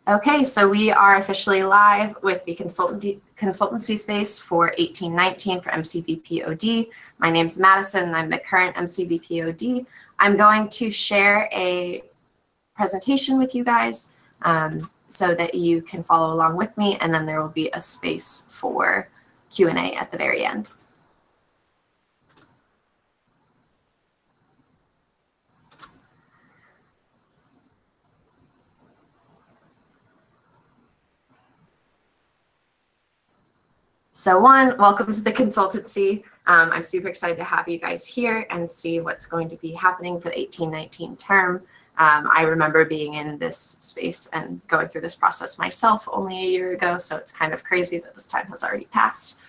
Okay, so we are officially live with the consultancy space for 1819 for MCVP OD. My name's Madison, and I'm the current MCVP OD. I'm going to share a presentation with you guys so that you can follow along with me, and then there will be a space for Q&A at the very end. So welcome to the consultancy. I'm super excited to have you guys here and see what's going to be happening for the 1819 term. I remember being in this space and going through this process myself only a year ago, so it's kind of crazy that this time has already passed.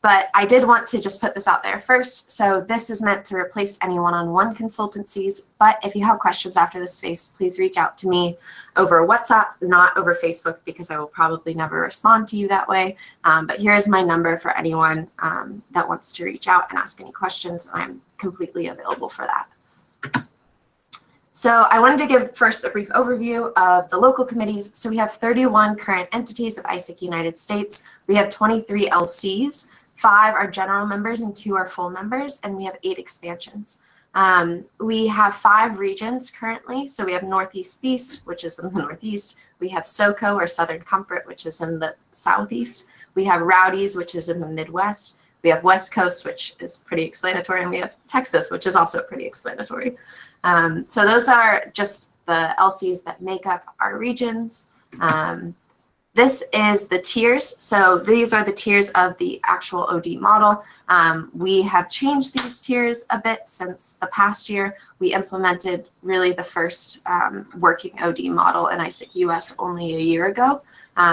But I did want to just put this out there first. So this is meant to replace any one-on-one consultancies, but if you have questions after this space, please reach out to me over WhatsApp, not over Facebook, because I will probably never respond to you that way. But here's my number for anyone that wants to reach out and ask any questions. I'm completely available for that. So I wanted to give first a brief overview of the local committees. So we have 31 current entities of ISIC United States. We have 23 LCs. 5 are general members and 2 are full members, and we have 8 expansions. We have 5 regions currently. So we have Northeast Beast, which is in the Northeast. We have SoCo, or Southern Comfort, which is in the Southeast. We have Rowdies, which is in the Midwest. We have West Coast, which is pretty explanatory, and we have Texas, which is also pretty explanatory. So those are just the LCs that make up our regions. This is the tiers. So these are the tiers of the actual OD model. We have changed these tiers a bit since the past year. We implemented really the first working OD model in ISIC US only a year ago.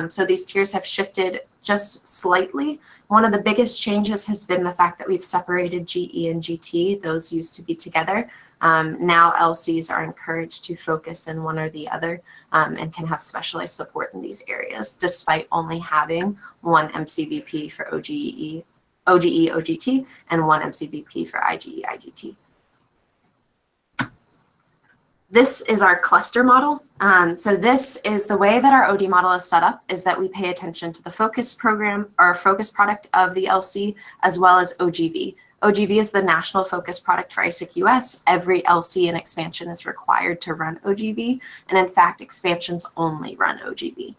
So these tiers have shifted just slightly. One of the biggest changes has been the fact that we've separated GE and GT. Those used to be together. Now LCs are encouraged to focus in one or the other and can have specialized support in these areas, despite only having one MCVP for OGE, OGT, and one MCVP for IGE, IGT. This is our cluster model. So this is the way that our OD model is set up, is that we pay attention to the focus program or focus product of the LC, as well as OGV. OGV is the national focus product for ISIC US. Every LC in expansion is required to run OGV, and in fact, expansions only run OGV.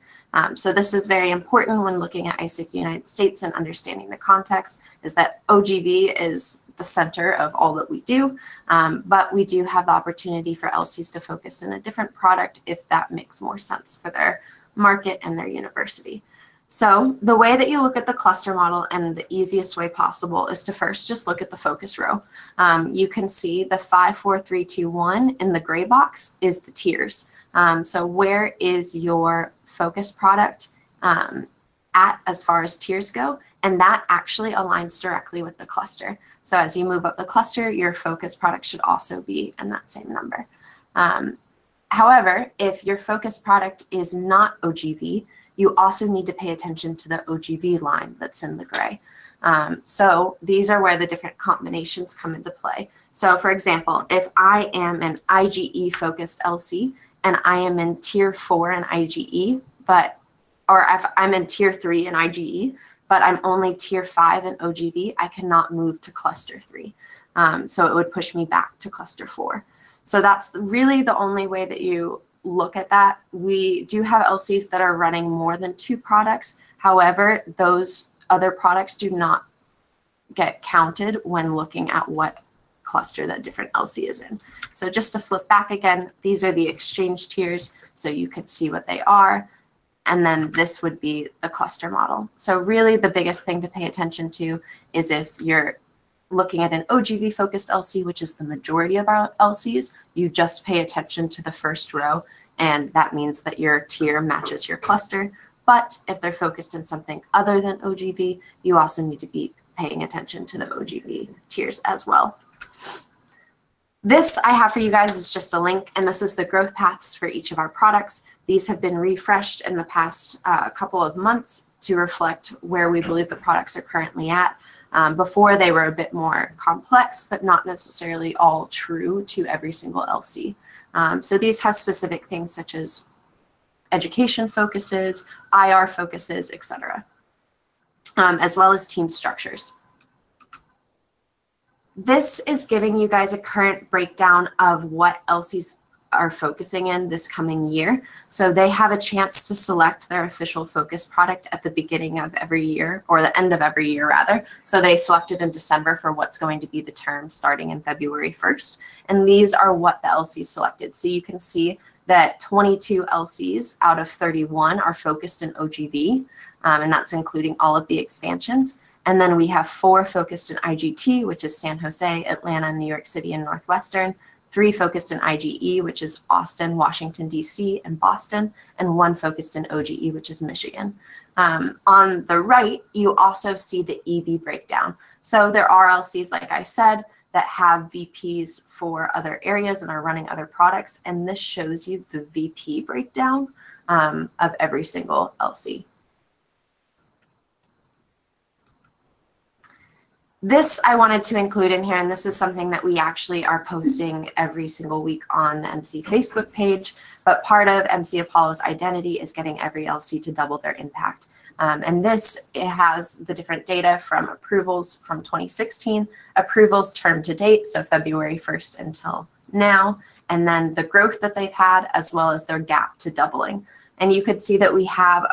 So this is very important when looking at ISIC United States and understanding the context, is that OGV is the center of all that we do, but we do have the opportunity for LCs to focus in a different product if that makes more sense for their market and their university. So the way that you look at the cluster model, and the easiest way possible, is to first just look at the focus row. You can see the 5, 4, 3, 2, 1 in the gray box is the tiers. So where is your focus product at as far as tiers go? And that actually aligns directly with the cluster. So as you move up the cluster, your focus product should also be in that same number. However, if your focus product is not OGV, you also need to pay attention to the OGV line that's in the gray. So these are where the different combinations come into play. So for example, if I am an IGE focused LC and I am in tier 4 in IGE, or if I'm in tier 3 in IGE, but I'm only tier 5 in OGV, I cannot move to cluster 3. So it would push me back to cluster 4. So that's really the only way that you look at that. We do have LCs that are running more than 2 products. However, those other products do not get counted when looking at what cluster that different LC is in. So just to flip back again, these are the exchange tiers, so you can see what they are. And then this would be the cluster model. So really the biggest thing to pay attention to is if you're looking at an OGV focused LC, which is the majority of our LCs, you just pay attention to the first row, and that means that your tier matches your cluster. But if they're focused in something other than OGV, you also need to be paying attention to the OGV tiers as well. This I have for you guys is just a link, and this is the growth paths for each of our products. These have been refreshed in the past couple of months to reflect where we believe the products are currently at. Before, they were a bit more complex, but not necessarily all true to every single LC. So these have specific things such as education focuses, IR focuses, etc., as well as team structures. This is giving you guys a current breakdown of what LCs are focusing in this coming year. So they have a chance to select their official focus product at the beginning of every year, or the end of every year rather. So they selected in December for what's going to be the term starting in February 1st. And these are what the LCs selected. So you can see that 22 LCs out of 31 are focused in OGV, and that's including all of the expansions. And then we have 4 focused in IGT, which is San Jose, Atlanta, New York City, and Northwestern, 3 focused in IGE, which is Austin, Washington, D.C., and Boston, and 1 focused in OGE, which is Michigan. On the right, you also see the EB breakdown. So there are LCs, like I said, that have VPs for other areas and are running other products, and this shows you the VP breakdown of every single LC. This I wanted to include in here, and this is something that we actually are posting every single week on the MC Facebook page, but part of MC Apollo's identity is getting every LC to double their impact. And this, it has the different data from approvals from 2016, approvals term to date, so February 1st until now, and then the growth that they've had, as well as their gap to doubling. And you could see that we have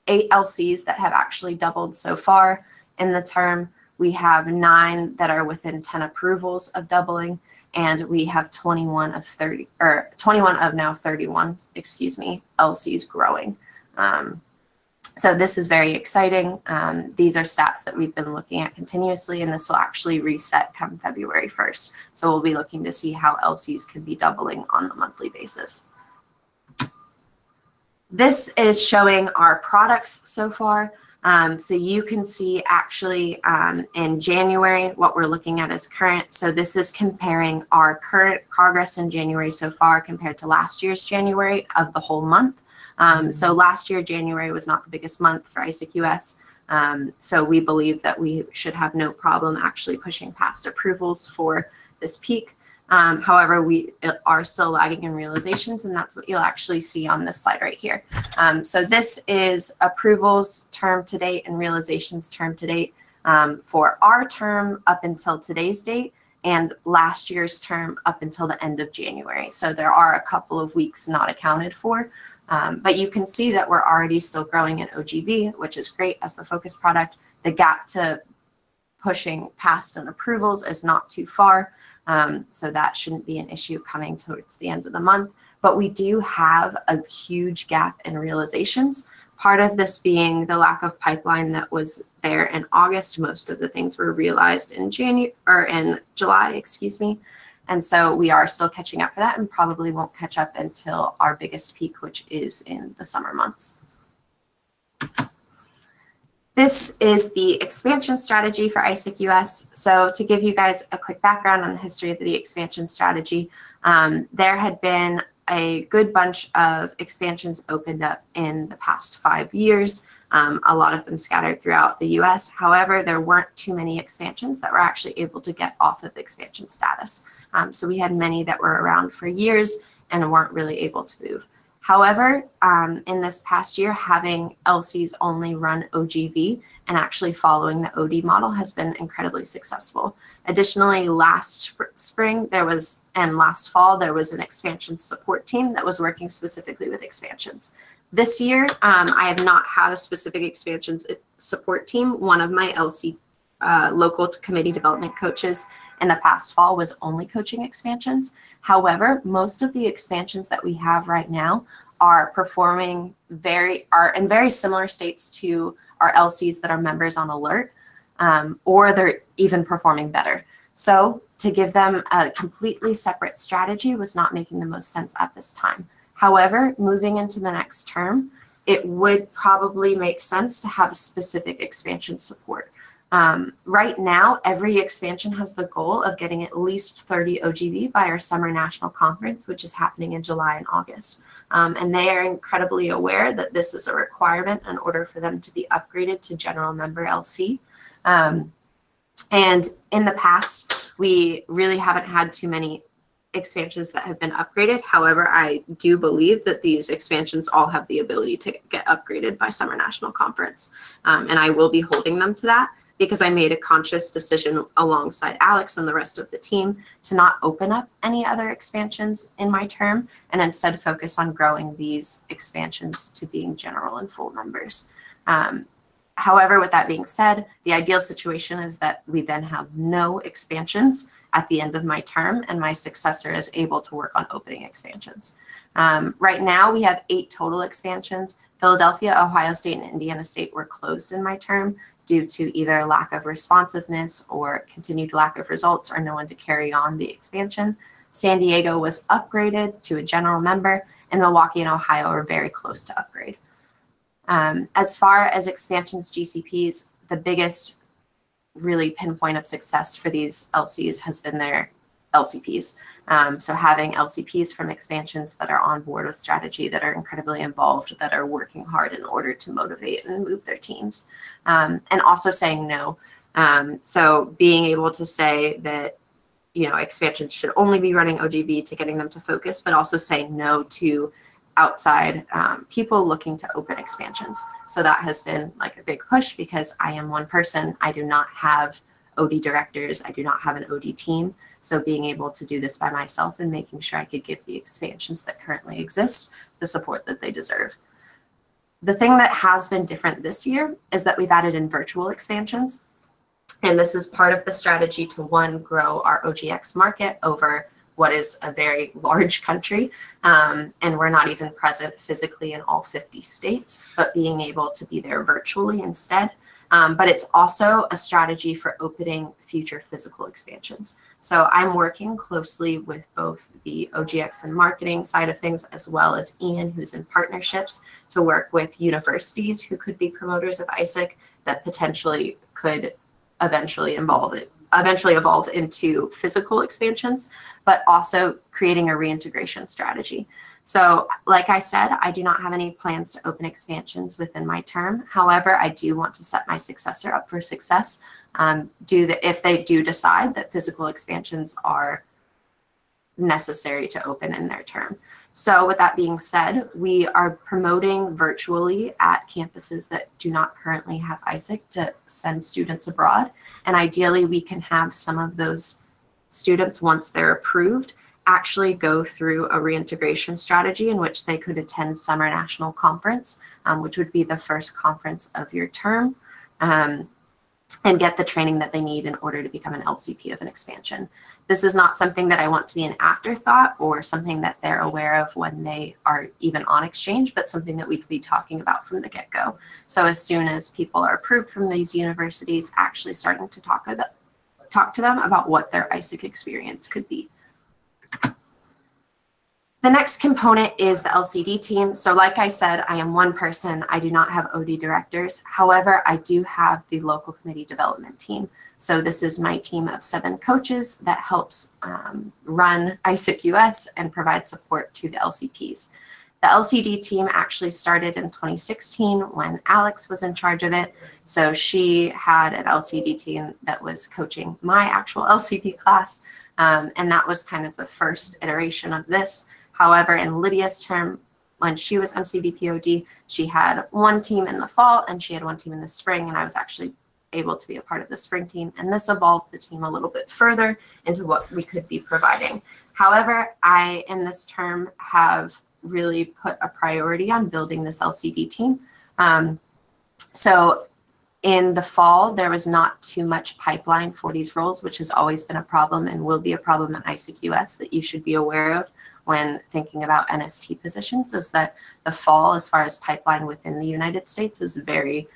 8 LCs that have actually doubled so far in the term. We have 9 that are within 10 approvals of doubling, and we have 21 of 30, or 21 of now 31, excuse me, LCs growing. So this is very exciting. These are stats that we've been looking at continuously, and this will actually reset come February 1st. So we'll be looking to see how LCs can be doubling on a monthly basis. This is showing our products so far. So you can see actually in January what we're looking at is current. So this is comparing our current progress in January so far compared to last year's January of the whole month. So last year, January was not the biggest month for ISAC-US. So we believe that we should have no problem actually pushing past approvals for this peak. However, we are still lagging in realizations, and that's what you'll actually see on this slide right here. So this is approvals term to date and realizations term to date for our term up until today's date, and last year's term up until the end of January. So there are a couple of weeks not accounted for, but you can see that we're already still growing in OGV, which is great as the focus product. The gap to pushing past on approvals is not too far. So that shouldn't be an issue coming towards the end of the month. But we do have a huge gap in realizations. Part of this being the lack of pipeline that was there in August. Most of the things were realized in July, excuse me. And so we are still catching up for that, and probably won't catch up until our biggest peak, which is in the summer months. This is the expansion strategy for ISAC-US. So to give you guys a quick background on the history of the expansion strategy, there had been a good bunch of expansions opened up in the past 5 years, a lot of them scattered throughout the US. However, there weren't too many expansions that were actually able to get off of expansion status. So we had many that were around for years and weren't really able to move. However, in this past year, having LCs only run OGV and actually following the OD model has been incredibly successful. Additionally, last spring and last fall, there was an expansion support team that was working specifically with expansions. This year, I have not had a specific expansions support team. One of my LC local committee development coaches in the past fall was only coaching expansions. However, most of the expansions that we have right now are performing are in very similar states to our LCs that are members on alert, or they're even performing better. So to give them a completely separate strategy was not making the most sense at this time. However, moving into the next term, it would probably make sense to have specific expansion support. Right now, every expansion has the goal of getting at least 30 OGV by our summer national conference, which is happening in July and August. And they are incredibly aware that this is a requirement in order for them to be upgraded to general member LC. And in the past, we really haven't had too many expansions that have been upgraded. However, I do believe that these expansions all have the ability to get upgraded by Summer National Conference. And I will be holding them to that because I made a conscious decision alongside Alex and the rest of the team to not open up any other expansions in my term and instead focus on growing these expansions to being general and full members. However, with that being said, the ideal situation is that we then have no expansions at the end of my term and my successor is able to work on opening expansions. Right now, we have 8 total expansions. Philadelphia, Ohio State, and Indiana State were closed in my term due to either lack of responsiveness or continued lack of results or no one to carry on the expansion. San Diego was upgraded to a general member, and Milwaukee and Ohio are very close to upgrade. As far as expansions GCPs, the biggest really pinpoint of success for these LCs has been their LCPs. So having LCPs from expansions that are on board with strategy, that are incredibly involved, that are working hard in order to motivate and move their teams, and also saying no. So being able to say that, you know, expansions should only be running OGV to getting them to focus, but also saying no to outside people looking to open expansions. So that has been like a big push because I am one person. I do not have OD directors. I do not have an OD team. So being able to do this by myself and making sure I could give the expansions that currently exist the support that they deserve. The thing that has been different this year is that we've added in virtual expansions. And this is part of the strategy to, one, grow our OGX market over what is a very large country, and we're not even present physically in all 50 states, but being able to be there virtually instead. But it's also a strategy for opening future physical expansions. So I'm working closely with both the OGX and marketing side of things, as well as Ian, who's in partnerships, to work with universities who could be promoters of ISIC that potentially could eventually evolve into physical expansions, but also creating a reintegration strategy. So like I said, I do not have any plans to open expansions within my term. However, I do want to set my successor up for success if they do decide that physical expansions are necessary to open in their term. So with that being said, we are promoting virtually at campuses that do not currently have ISIC to send students abroad. And ideally, we can have some of those students, once they're approved, actually go through a reintegration strategy in which they could attend Summer National Conference, which would be the first conference of your term, and get the training that they need in order to become an LCP of an expansion. This is not something that I want to be an afterthought or something that they're aware of when they are even on exchange, but something that we could be talking about from the get-go. So as soon as people are approved from these universities, actually starting to talk to them about what their ISIC experience could be. The next component is the LCD team. So like I said, I am one person. I do not have OD directors. However, I do have the local committee development team. So this is my team of 7 coaches that helps run ISIC US and provide support to the LCPs. The LCD team actually started in 2016 when Alex was in charge of it. So she had an LCD team that was coaching my actual LCP class. And that was kind of the first iteration of this. However, in Lydia's term, when she was MCVP OD, she had one team in the fall and she had one team in the spring, and I was actually able to be a part of the spring team. And this evolved the team a little bit further into what we could be providing. However, I, in this term, have really put a priority on building this LCD team. So in the fall, there was not too much pipeline for these roles, which has always been a problem and will be a problem at ISIC US that you should be aware of when thinking about NST positions, is that the fall, as far as pipeline within the United States, is very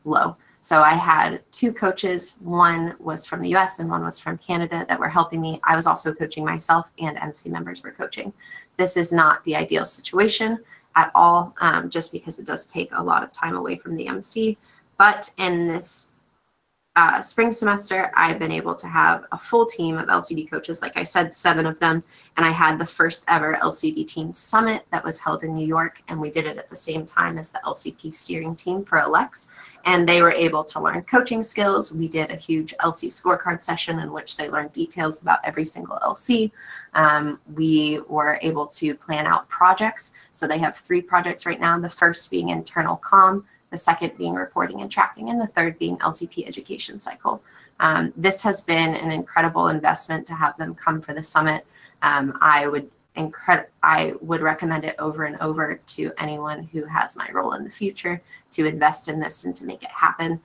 low. So I had 2 coaches, one was from the US and one was from Canada, that were helping me. I was also coaching myself and MC members were coaching. This is not the ideal situation at all, just because it does take a lot of time away from the MC. But in this spring semester, I've been able to have a full team of LCD coaches, like I said, 7 of them, and I had the first ever LCD team summit that was held in New York, and we did it at the same time as the LCP steering team for Alex, and they were able to learn coaching skills. We did a huge LC scorecard session in which they learned details about every single LC. We were able to plan out projects, so they have 3 projects right now, the first being internal comm, the second being reporting and tracking, and the third being LCP education cycle. This has been an incredible investment to have them come for the summit. I would recommend it over and over to anyone who has my role in the future to invest in this and to make it happen,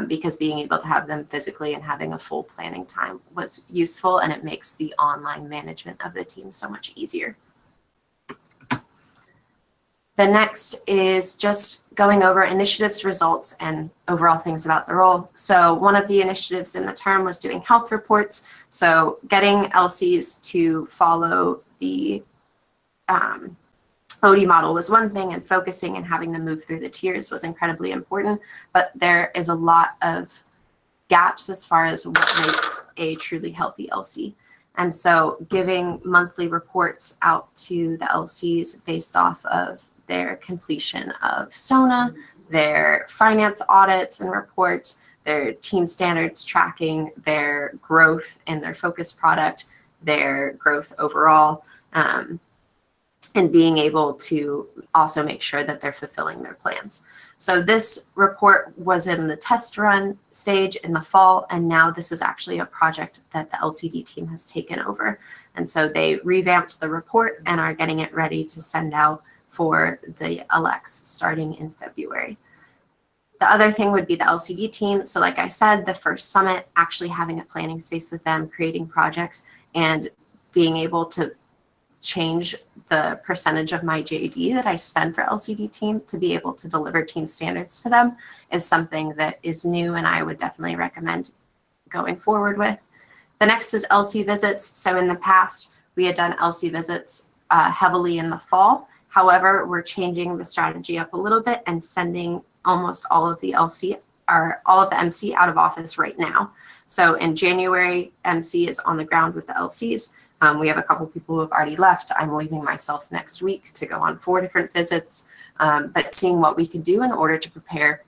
because being able to have them physically and having a full planning time was useful, and it makes the online management of the team so much easier. The next is just going over initiatives, results, and overall things about the role. So one of the initiatives in the term was doing health reports. So getting LCs to follow the OD model was one thing, and focusing and having them move through the tiers was incredibly important. But there is a lot of gaps as far as what makes a truly healthy LC. And so giving monthly reports out to the LCs based off of their completion of SONA, their finance audits and reports, their team standards tracking, their growth in their focus product, their growth overall, and being able to also make sure that they're fulfilling their plans. So this report was in the test run stage in the fall, and now this is actually a project that the LCD team has taken over. And so they revamped the report and are getting it ready to send out for the Alex starting in February. The other thing would be the LCD team. So like I said, the first summit, actually having a planning space with them, creating projects, and being able to change the percentage of my JD that I spend for LCD team to be able to deliver team standards to them is something that is new, and I would definitely recommend going forward with. The next is LC visits. So in the past, we had done LC visits heavily in the fall. However, we're changing the strategy up a little bit and sending almost all of the LC or all of the MC out of office right now. So in January, MC is on the ground with the LCs. We have a couple people who have already left. I'm leaving myself next week to go on 4 different visits, but seeing what we can do in order to prepare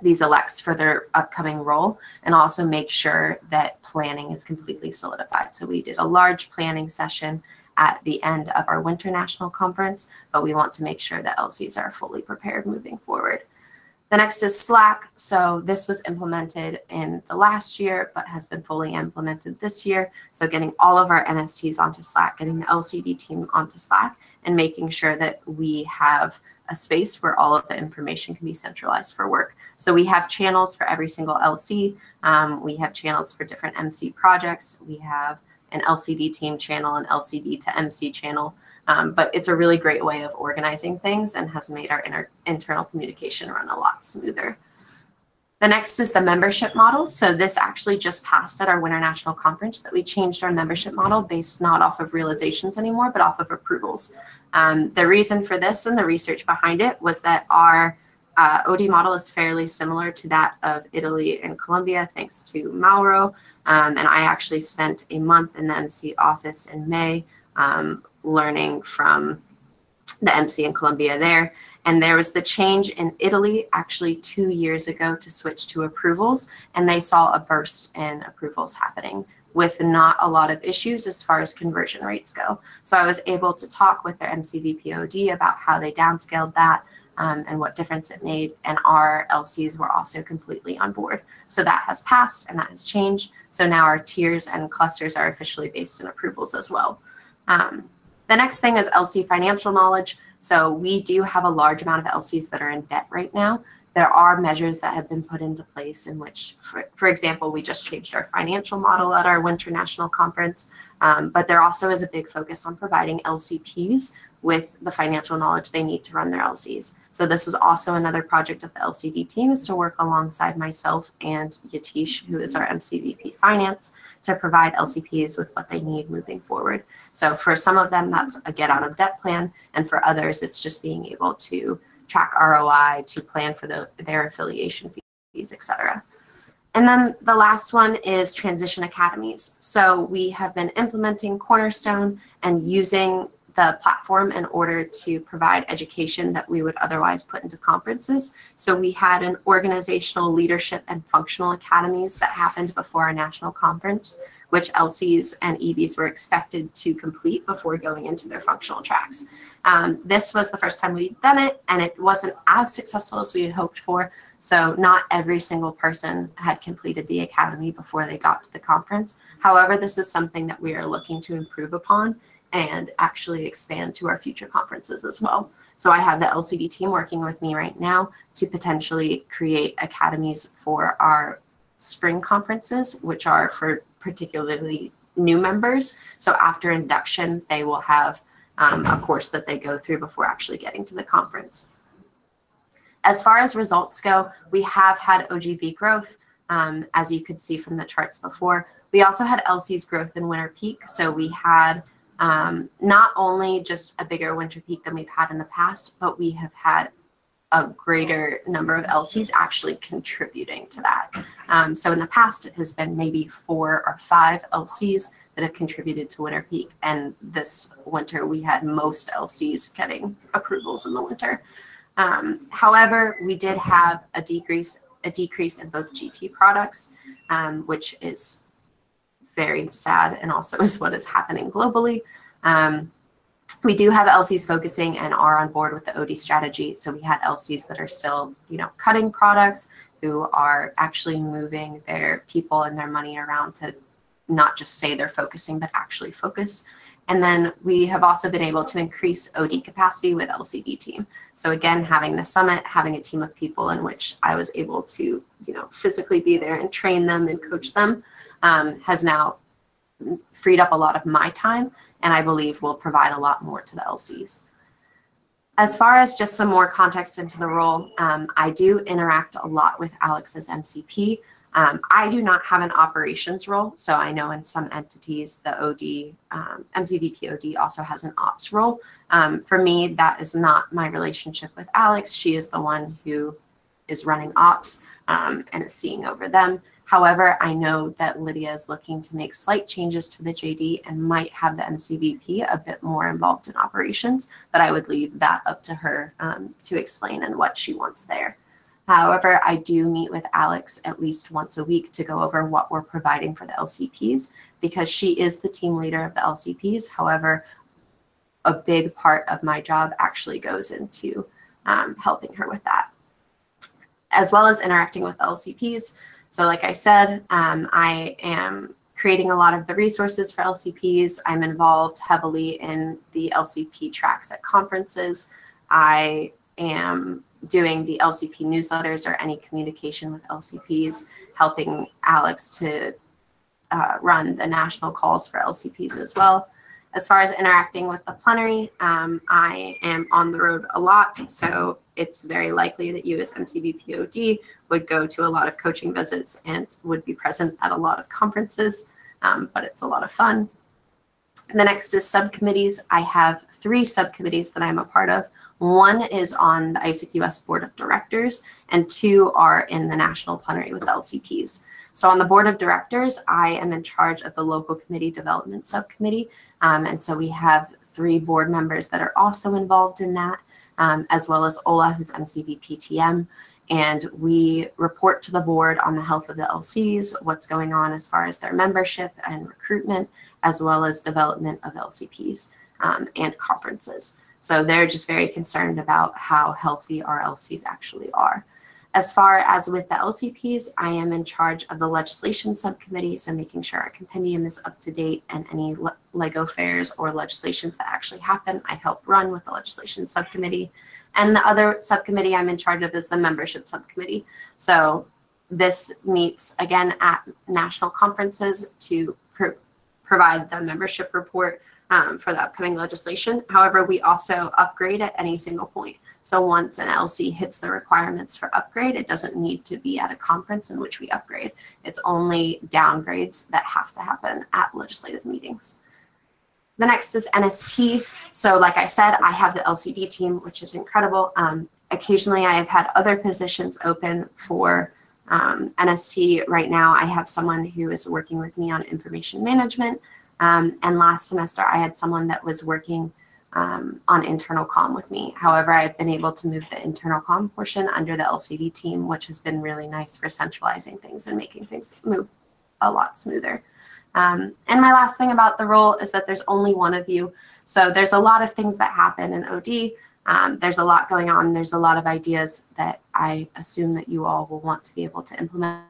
these elects for their upcoming role and also make sure that planning is completely solidified. So we did a large planning session at the end of our winter national conference, but we want to make sure that LCs are fully prepared moving forward. The next is Slack. So this was implemented in the last year, but has been fully implemented this year. So getting all of our NSTs onto Slack, getting the LCD team onto Slack, and making sure that we have a space where all of the information can be centralized for work. So we have channels for every single LC. We have channels for different MC projects. We have an LCD team channel, an LCD to MC channel. But it's a really great way of organizing things and has made our internal communication run a lot smoother. The next is the membership model. So this actually just passed at our Winter National Conference, that we changed our membership model based not off of realizations anymore, but off of approvals. The reason for this and the research behind it was that our OD model is fairly similar to that of Italy and Colombia, thanks to Mauro. And I actually spent a month in the MC office in May learning from the MC in Colombia there. And there was the change in Italy actually 2 years ago to switch to approvals, and they saw a burst in approvals happening with not a lot of issues as far as conversion rates go. So I was able to talk with their MCVP OD about how they downscaled that and what difference it made, and our LCs were also completely on board. So that has passed and that has changed. So now our tiers and clusters are officially based in approvals as well. The next thing is LC financial knowledge. So we do have a large amount of LCs that are in debt right now. There are measures that have been put into place in which, for example, we just changed our financial model at our Winter National Conference, but there also is a big focus on providing LCPs with the financial knowledge they need to run their LCs. So this is also another project of the LCD team, is to work alongside myself and Yatish, who is our MCVP Finance, to provide LCPs with what they need moving forward. So for some of them, that's a get out of debt plan, and for others, it's just being able to track ROI, to plan for their affiliation fees, etc. And then the last one is transition academies. So we have been implementing Cornerstone and using the platform in order to provide education that we would otherwise put into conferences. So we had an organizational leadership and functional academies that happened before our national conference, which LCs and EVs were expected to complete before going into their functional tracks. This was the first time we'd done it, and it wasn't as successful as we had hoped for. So not every single person had completed the academy before they got to the conference. However, this is something that we are looking to improve upon and actually expand to our future conferences as well. So I have the LCD team working with me right now to potentially create academies for our spring conferences, which are for particularly new members. So after induction, they will have a course that they go through before actually getting to the conference. As far as results go, we have had OGV growth, as you could see from the charts before. We also had LC's growth in winter peak. So we had not only just a bigger winter peak than we've had in the past, but we have had a greater number of LCs actually contributing to that. So in the past, it has been maybe 4 or 5 LCs that have contributed to winter peak. And this winter, we had most LCs getting approvals in the winter. However, we did have a decrease in both GT products, which is very sad and also is what is happening globally. We do have LCs focusing and are on board with the OD strategy. So we had LCs that are still, cutting products, who are actually moving their people and their money around to not just say they're focusing, but actually focus. And then we have also been able to increase OD capacity with LCD team. So again, having the summit, having a team of people in which I was able to, physically be there and train them and coach them, has now freed up a lot of my time, and I believe will provide a lot more to the LCs. As far as just some more context into the role, I do interact a lot with Alex as MCP. I do not have an operations role, so I know in some entities the OD, MCVP OD also has an ops role. For me, that is not my relationship with Alex. She is the one who is running ops and is seeing over them. However, I know that Lydia is looking to make slight changes to the JD and might have the MCVP a bit more involved in operations, but I would leave that up to her to explain and what she wants there. However, I do meet with Alex at least once a week to go over what we're providing for the LCPs, because she is the team leader of the LCPs. However, a big part of my job actually goes into helping her with that, as well as interacting with LCPs. So like I said, I am creating a lot of the resources for LCPs. I'm involved heavily in the LCP tracks at conferences. I am doing the LCP newsletters or any communication with LCPs, helping Alex to run the national calls for LCPs as well. As far as interacting with the plenary, I am on the road a lot, so it's very likely that you as MCVP OD would go to a lot of coaching visits and would be present at a lot of conferences, but it's a lot of fun. The next is subcommittees. I have 3 subcommittees that I'm a part of. One is on the ISAC US Board of Directors, and 2 are in the national plenary with LCPs. So on the board of directors, I am in charge of the local committee development subcommittee. And so we have 3 board members that are also involved in that, as well as Ola, who's MCVP TM. And we report to the board on the health of the LCs, what's going on as far as their membership and recruitment, as well as development of LCPs and conferences. So they're just very concerned about how healthy our LCs actually are. As far as with the LCPs, I am in charge of the legislation subcommittee, so making sure our compendium is up to date and any Lego fairs or legislations that actually happen, I help run with the legislation subcommittee. And the other subcommittee I'm in charge of is the membership subcommittee. So this meets again at national conferences to provide the membership report for the upcoming legislation. However, we also upgrade at any single point. So once an LC hits the requirements for upgrade, it doesn't need to be at a conference in which we upgrade. It's only downgrades that have to happen at legislative meetings. The next is NST. So like I said, I have the LCD team, which is incredible. Occasionally I have had other positions open for NST right now, I have someone who is working with me on information management. And last semester, I had someone that was working on internal comm with me. However, I've been able to move the internal comm portion under the LCD team, which has been really nice for centralizing things and making things move a lot smoother. And my last thing about the role is that there's only one of you. So there's a lot of things that happen in OD. There's a lot going on. There's a lot of ideas that I assume that you all will want to be able to implement.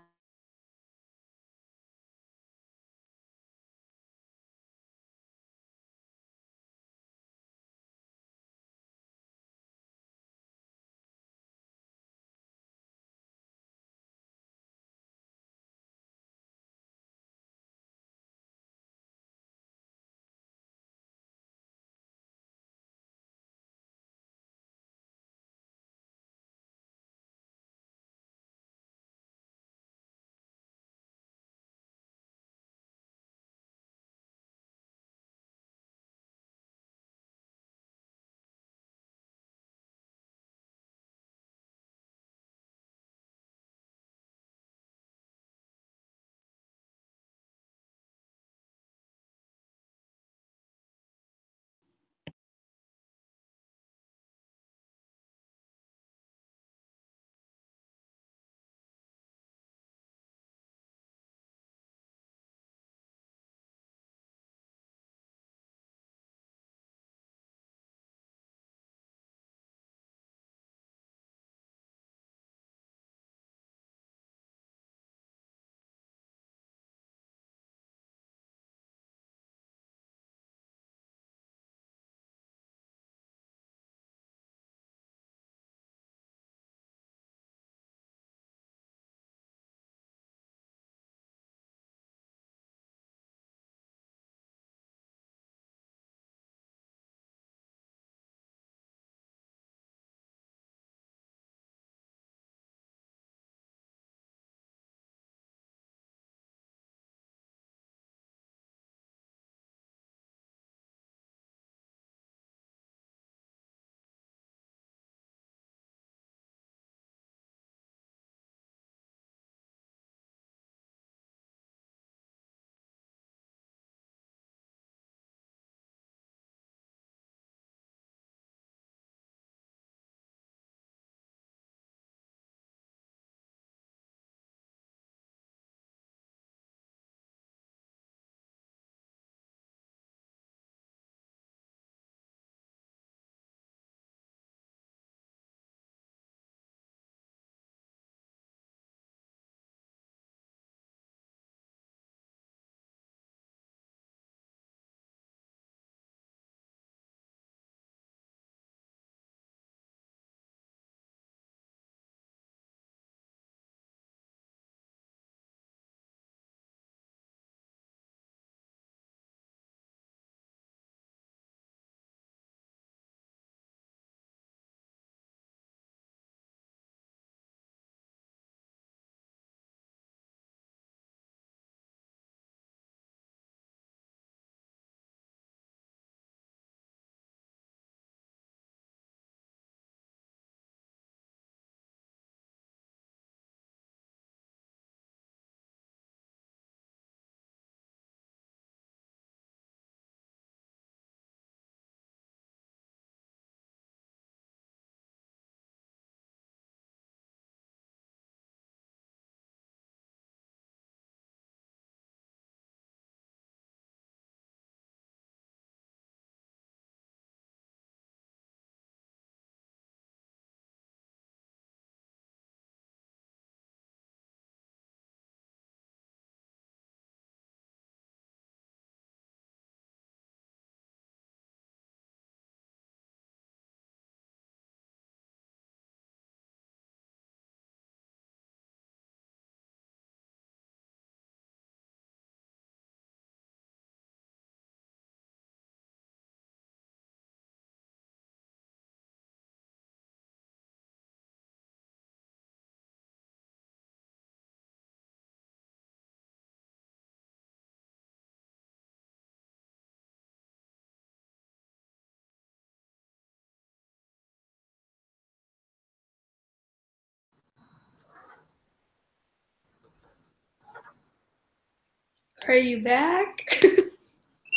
Are you back?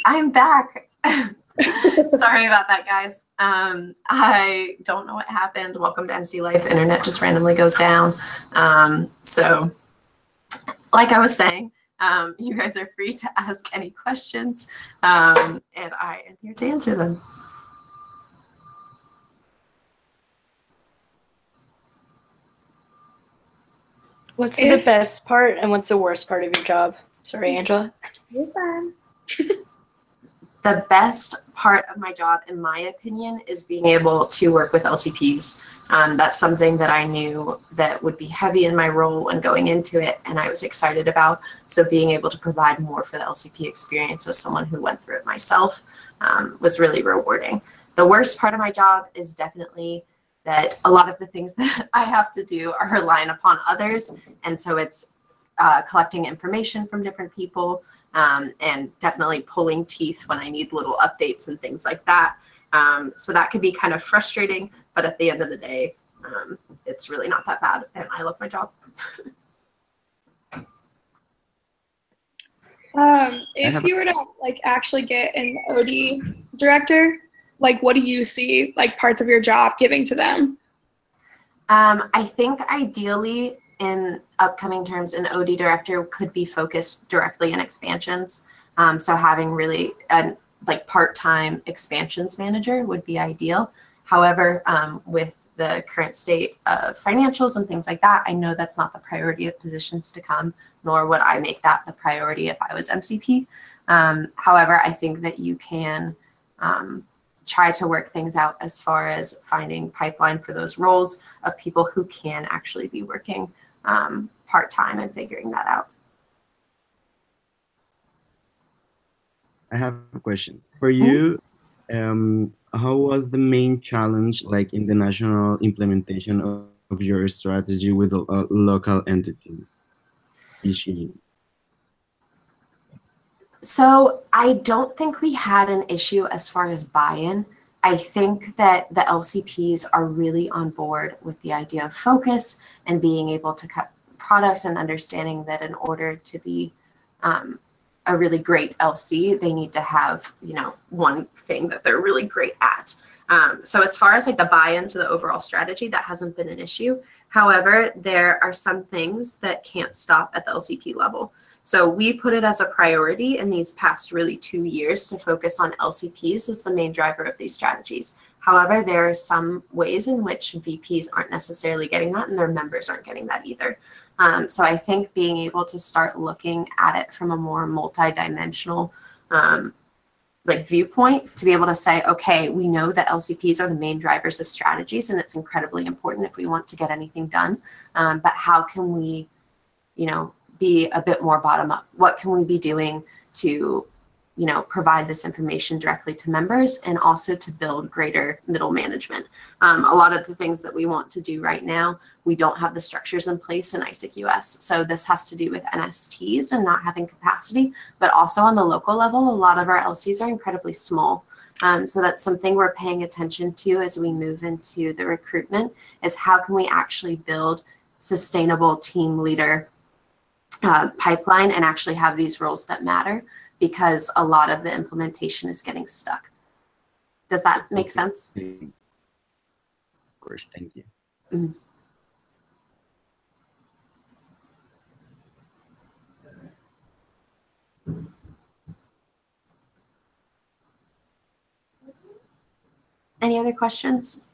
I'm back. Sorry about that, guys. I don't know what happened. Welcome to MC Life. The internet just randomly goes down. So like I was saying, you guys are free to ask any questions, and I am here to answer them. What's the best part and what's the worst part of your job? Sorry, Angela. You're fine. The best part of my job, in my opinion, is being able to work with LCPs. That's something that I knew that would be heavy in my role when going into it, and I was excited about. So being able to provide more for the LCP experience as someone who went through it myself was really rewarding. The worst part of my job is definitely that a lot of the things that I have to do are relying upon others, and so it's collecting information from different people, and definitely pulling teeth when I need little updates and things like that. So that could be kind of frustrating, but at the end of the day, it's really not that bad, and I love my job. If you were to like actually get an OD director, like what do you see like parts of your job giving to them? I think ideally in upcoming terms, an OD director could be focused directly in expansions. So having really a like part-time expansions manager would be ideal. However, with the current state of financials and things like that, I know that's not the priority of positions to come, nor would I make that the priority if I was MCP. However, I think that you can try to work things out as far as finding pipeline for those roles of people who can actually be working part-time and figuring that out. I have a question for you. How was the main challenge like in the national implementation of your strategy with local entities? So I don't think we had an issue as far as buy-in. I think that the LCPs are really on board with the idea of focus and being able to cut products and understanding that in order to be a really great LC, they need to have, you know, one thing that they're really great at. So as far as like the buy-in to the overall strategy, that hasn't been an issue. However, there are some things that can't stop at the LCP level. So we put it as a priority in these past really 2 years to focus on LCPs as the main driver of these strategies. However, there are some ways in which VPs aren't necessarily getting that and their members aren't getting that either. So I think being able to start looking at it from a more multi-dimensional like viewpoint to be able to say, okay, we know that LCPs are the main drivers of strategies and it's incredibly important if we want to get anything done. But how can we, you know, be a bit more bottom up? What can we be doing to, you know, provide this information directly to members and also to build greater middle management? A lot of the things that we want to do right now, we don't have the structures in place in ISIC US. So this has to do with NSTs and not having capacity, but also on the local level, a lot of our LCs are incredibly small. So that's something we're paying attention to as we move into the recruitment, is how can we actually build sustainable team leader pipeline and actually have these roles that matter, because a lot of the implementation is getting stuck. Does that make sense? Of course, thank you. Mm-hmm. Any other questions?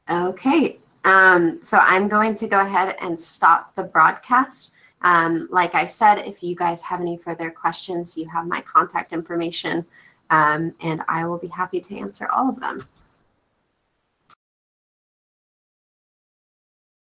Okay, so I'm going to go ahead and stop the broadcast. Like I said, if you guys have any further questions, you have my contact information, and I will be happy to answer all of them.